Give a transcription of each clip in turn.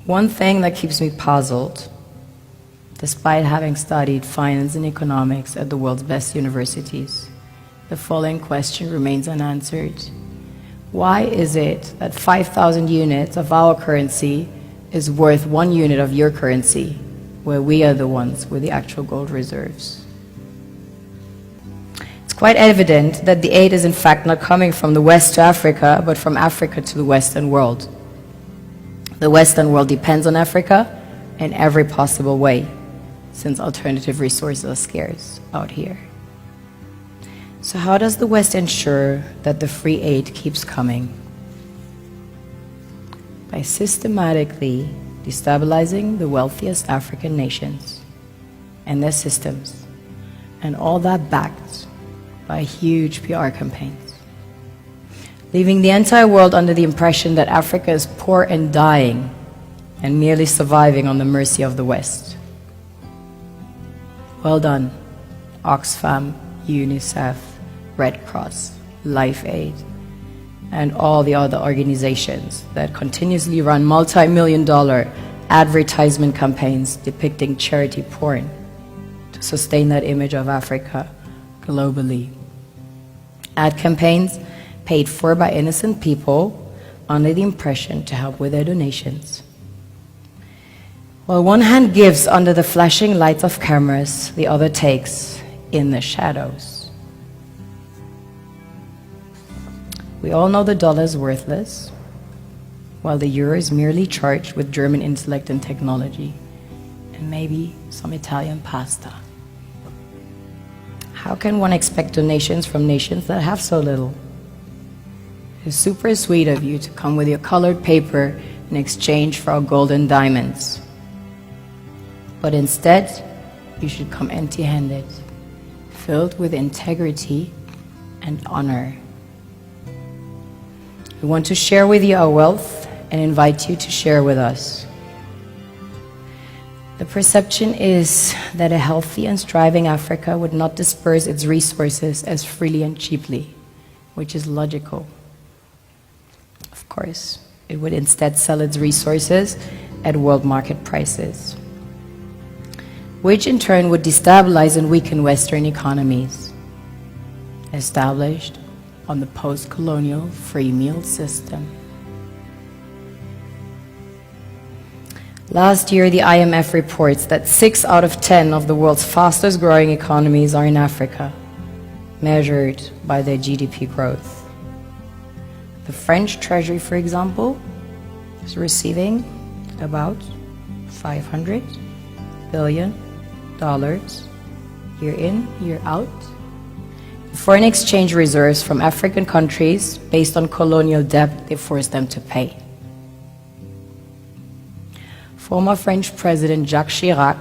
One thing that keeps me puzzled, despite having studied finance and economics at the world's best universities, the following question remains unanswered. Why is it that 5,000 units of our currency is worth 1 unit of your currency, where we are the ones with the actual gold reserves? It's quite evident that the aid is in fact not coming from the West to Africa, but from Africa to the Western world. The Western world depends on Africa in every possible way, since alternative resources are scarce out here. So how does the West ensure that the free aid keeps coming? By systematically destabilizing the wealthiest African nations and their systems, and all that backed by huge PR campaigns, leaving the entire world under the impression that Africa is poor and dying and merely surviving on the mercy of the West. Well done, Oxfam, UNICEF, Red Cross, Life Aid, and all the other organizations that continuously run multi-million-dollar advertisement campaigns depicting charity porn to sustain that image of Africa globally. Ad campaigns paid for by innocent people under the impression to help with their donations. While one hand gives under the flashing lights of cameras, the other takes in the shadows. We all know the dollar is worthless, while the euro is merely charged with German intellect and technology, and maybe some Italian pasta. How can one expect donations from nations that have so little? It's super sweet of you to come with your colored paper in exchange for our gold and diamonds. But instead, you should come empty-handed, filled with integrity and honor. We want to share with you our wealth and invite you to share with us. The perception is that a healthy and striving Africa would not disperse its resources as freely and cheaply, which is logical. Of course, it would instead sell its resources at world market prices, which in turn would destabilize and weaken Western economies, established on the post-colonial free meal system. Last year, the IMF reports that 6 out of 10 of the world's fastest growing economies are in Africa, measured by their GDP growth. The French Treasury, for example, is receiving about $500 billion year in, year out. Foreign exchange reserves from African countries based on colonial debt they forced them to pay. Former French President Jacques Chirac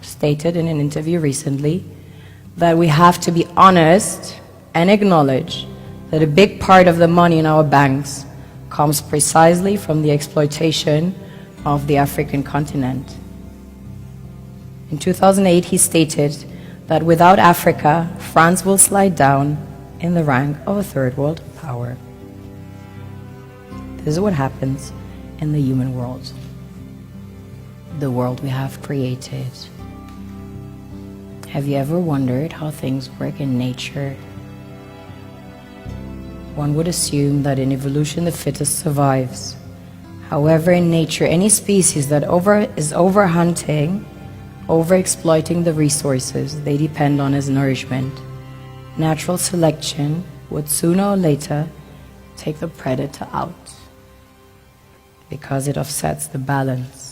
stated in an interview recently that we have to be honest and acknowledge that a big part of the money in our banks comes precisely from the exploitation of the African continent. In 2008, he stated that without Africa, France will slide down in the rank of a third world power. This is what happens in the human world, the world we have created. Have you ever wondered how things work in nature? One would assume that in evolution the fittest survives. However, in nature, any species that is overhunting, overexploiting the resources they depend on as nourishment, natural selection would sooner or later take the predator out, because it offsets the balance.